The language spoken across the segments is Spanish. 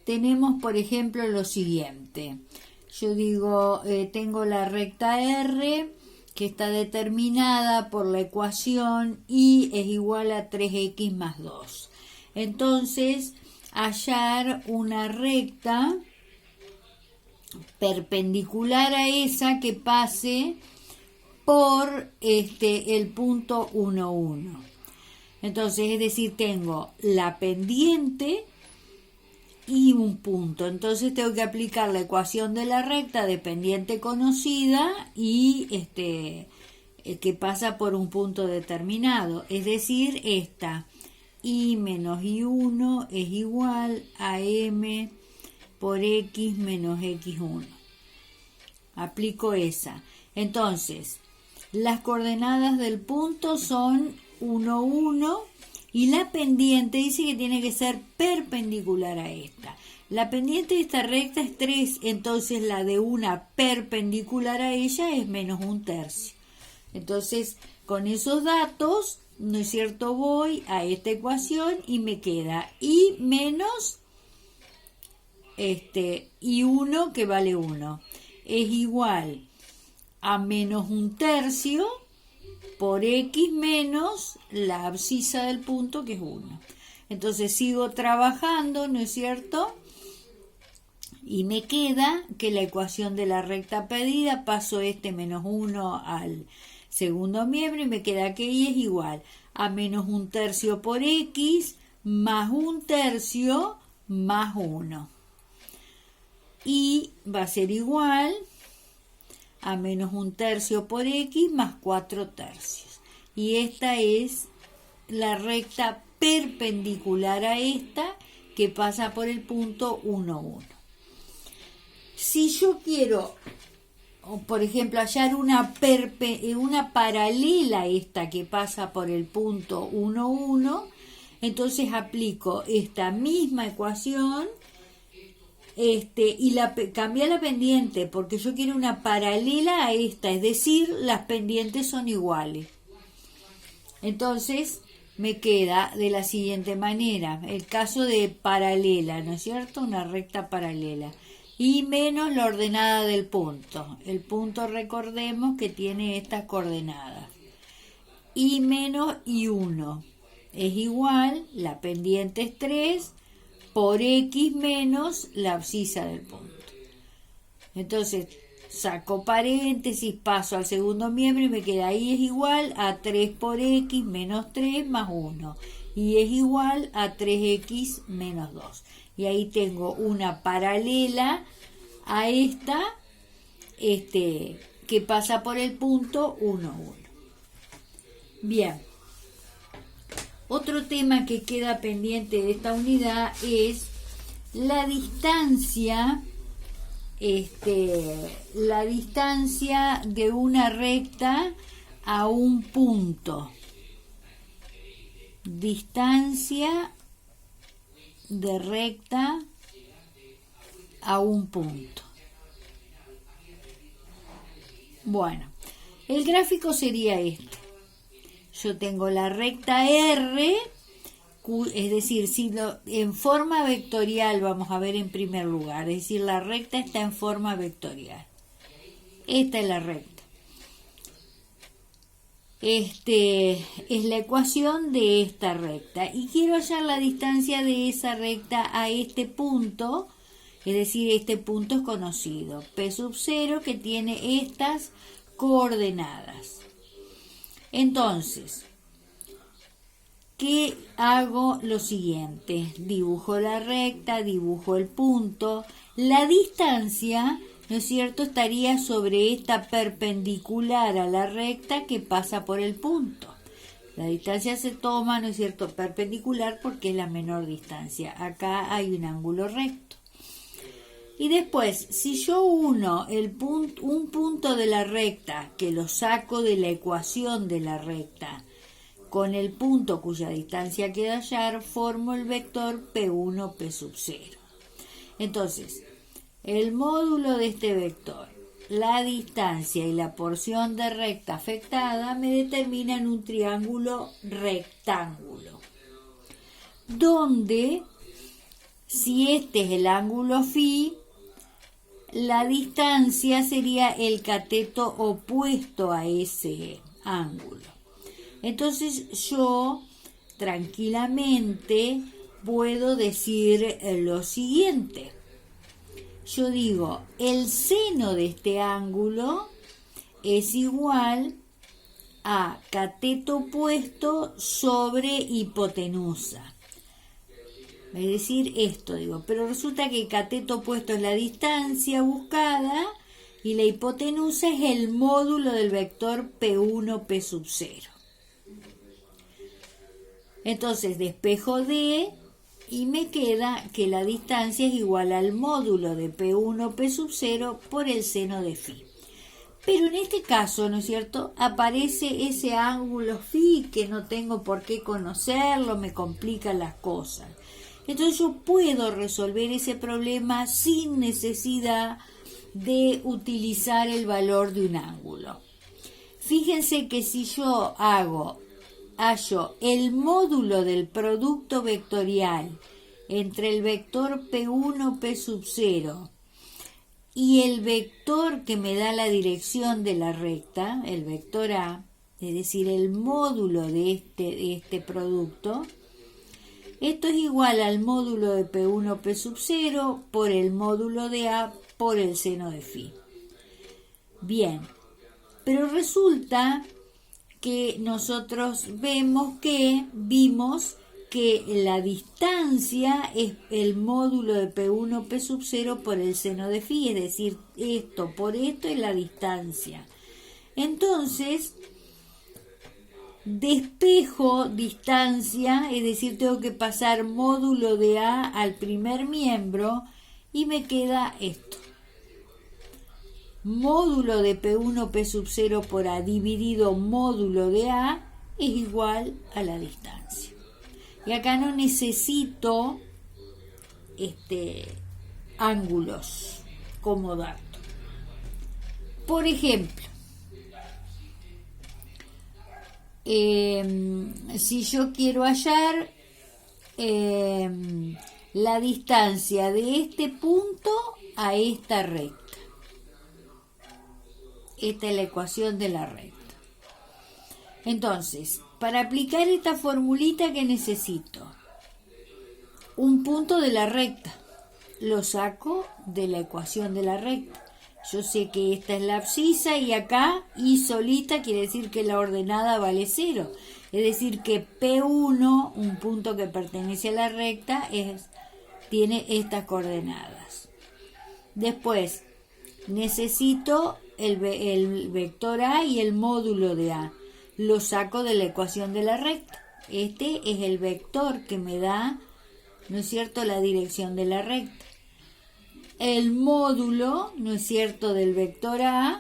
Tenemos, por ejemplo, lo siguiente. Yo digo, tengo la recta R que está determinada por la ecuación y es igual a 3x más 2. Entonces, hallar una recta perpendicular a esa que pase por el punto 1, 1. Entonces, es decir, tengo la pendiente y un punto. Entonces tengo que aplicar la ecuación de la recta de pendiente conocida y que pasa por un punto determinado. Es decir, esta y menos y1 es igual a m por x menos x1. Aplico esa. Entonces, las coordenadas del punto son 1, 1 y la pendiente dice que tiene que ser perpendicular a esta. La pendiente de esta recta es 3, entonces la de una perpendicular a ella es menos 1/3. Entonces, con esos datos, ¿no es cierto?, voy a esta ecuación y me queda y menos y1 que vale 1. Es igual a menos 1/3 por x menos la abscisa del punto, que es 1. Entonces sigo trabajando, ¿no es cierto? Y me queda que la ecuación de la recta pedida, paso menos 1 al segundo miembro y me queda que y es igual a menos 1/3 por x más 1/3 más 1. Y va a ser igual a menos 1/3 por x más 4/3. Y esta es la recta perpendicular a esta que pasa por el punto 1, 1. Si yo quiero, por ejemplo, hallar una paralela a esta que pasa por el punto 1, 1, entonces aplico esta misma ecuación y cambia la pendiente porque yo quiero una paralela a esta, es decir, las pendientes son iguales. Entonces me queda de la siguiente manera, el caso de paralela, ¿no es cierto?, una recta paralela, y menos la ordenada del punto. El punto, recordemos que tiene estas coordenadas, y menos y1 es igual, la pendiente es 3 por x menos la abscisa del punto. Entonces saco paréntesis, paso al segundo miembro y me queda y es igual a 3 por x menos 3 más 1 y es igual a 3x menos 2. Y ahí tengo una paralela a esta que pasa por el punto 1, 1. Bien. Otro tema que queda pendiente de esta unidad es la distancia, de una recta a un punto. Distancia de recta a un punto. Bueno, el gráfico sería este. Yo tengo la recta R, es decir, en forma vectorial vamos a ver en primer lugar, es decir, la recta está en forma vectorial. Esta es la recta. Es la ecuación de esta recta y quiero hallar la distancia de esa recta a este punto, es decir, este punto es conocido, P sub 0, que tiene estas coordenadas. Entonces, ¿qué hago? Lo siguiente, dibujo la recta, dibujo el punto, la distancia, ¿no es cierto?, estaría sobre esta perpendicular a la recta que pasa por el punto. La distancia se toma, ¿no es cierto?, perpendicular porque es la menor distancia. Acá hay un ángulo recto. Y después, si yo uno un punto de la recta, que lo saco de la ecuación de la recta, con el punto cuya distancia queda hallar, formo el vector P1, P sub 0. Entonces, el módulo de este vector, la distancia y la porción de recta afectada me determinan un triángulo rectángulo, donde Si este es el ángulo phi, la distancia sería el cateto opuesto a ese ángulo. Entonces yo tranquilamente puedo decir lo siguiente. Yo digo, el seno de este ángulo es igual a cateto opuesto sobre hipotenusa. Es decir, esto digo, pero resulta que el cateto opuesto es la distancia buscada y la hipotenusa es el módulo del vector P1, P sub 0. Entonces despejo D y me queda que la distancia es igual al módulo de P1, P sub 0 por el seno de phi. Pero en este caso, ¿no es cierto?, aparece ese ángulo phi que no tengo por qué conocerlo, me complican las cosas. Entonces yo puedo resolver ese problema sin necesidad de utilizar el valor de un ángulo. Fíjense que si yo hallo el módulo del producto vectorial entre el vector P1, P sub 0 y el vector que me da la dirección de la recta, el vector A, es decir, el módulo de este producto, esto es igual al módulo de P1, P sub 0 por el módulo de A por el seno de phi. Bien, pero resulta que nosotros vimos que la distancia es el módulo de P1, P sub 0 por el seno de phi, es decir, esto por esto es la distancia. Entonces, despejo distancia, es decir, tengo que pasar módulo de A al primer miembro y me queda esto. Módulo de P1, P sub 0 por A dividido módulo de A es igual a la distancia. Y acá no necesito ángulos como dato. Por ejemplo, si yo quiero hallar la distancia de este punto a esta recta. Esta es la ecuación de la recta. Entonces, para aplicar esta formulita, ¿qué necesito? Un punto de la recta. Lo saco de la ecuación de la recta. Yo sé que esta es la abscisa y acá y solita quiere decir que la ordenada vale 0. Es decir que P1, un punto que pertenece a la recta, tiene estas coordenadas. Después, necesito el vector A y el módulo de A. Lo saco de la ecuación de la recta. Este es el vector que me da, ¿no es cierto?, la dirección de la recta. El módulo, ¿no es cierto?, del vector A,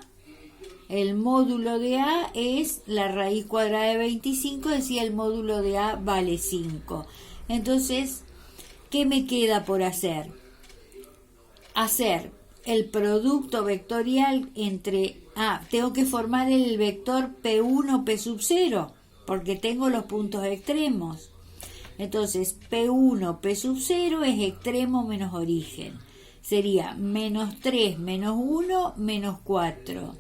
el módulo de A es la raíz cuadrada de 25, es decir, el módulo de A vale 5. Entonces, ¿qué me queda por hacer? Hacer el producto vectorial entre tengo que formar el vector P1, P sub 0, porque tengo los puntos extremos. Entonces, P1, P sub 0 es extremo menos origen. Sería menos 3 menos 1 menos 4.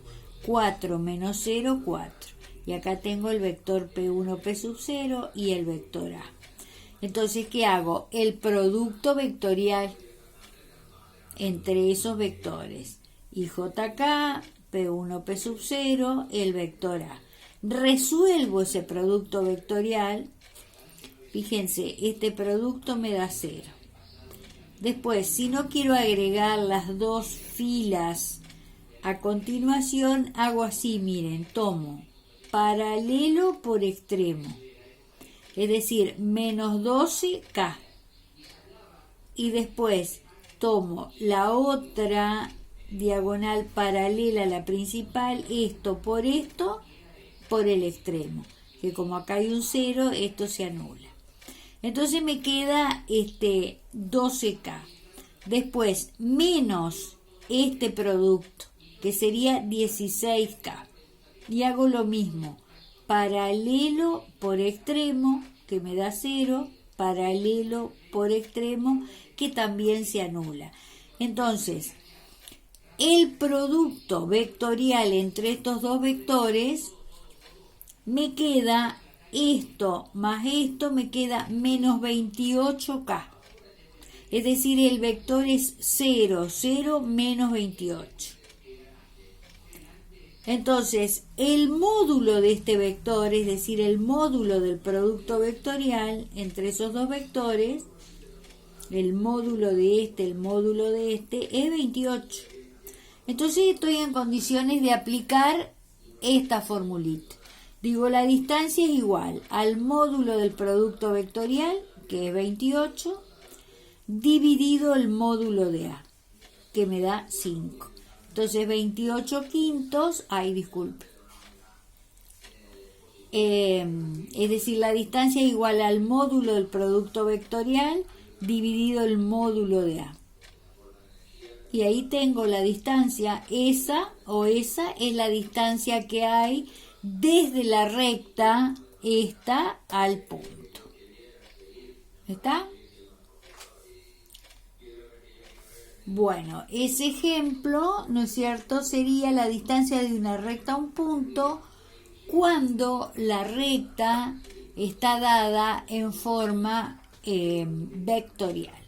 4 menos 0, 4. Y acá tengo el vector P1, P sub 0 y el vector A. Entonces, ¿qué hago? El producto vectorial entre esos vectores. Y JK, P1, P sub 0, el vector A. Resuelvo ese producto vectorial. Fíjense, este producto me da 0. Después, si no quiero agregar las dos filas a continuación, hago así, miren, tomo paralelo por extremo. Es decir, menos 12K. Y después tomo la otra diagonal paralela a la principal, esto por el extremo, que como acá hay un 0, esto se anula. Entonces me queda 12K. Después menos este producto, que sería 16K. Y hago lo mismo, paralelo por extremo, que me da 0, paralelo por extremo que también se anula. Entonces, el producto vectorial entre estos dos vectores me queda esto más esto, me queda menos 28K. Es decir, el vector es 0, 0, menos 28. Entonces, el módulo de este vector, es decir, el módulo del producto vectorial entre esos dos vectores, el módulo de este, es 28. Entonces estoy en condiciones de aplicar esta formulita. Digo, la distancia es igual al módulo del producto vectorial, que es 28, dividido el módulo de A, que me da 5. Entonces 28 quintos, disculpe. Es decir, la distancia es igual al módulo del producto vectorial dividido el módulo de A. Y ahí tengo la distancia, esa es la distancia que hay desde la recta esta al punto. ¿Está? Bueno, ese ejemplo, ¿no es cierto?, sería la distancia de una recta a un punto cuando la recta está dada en forma vectorial.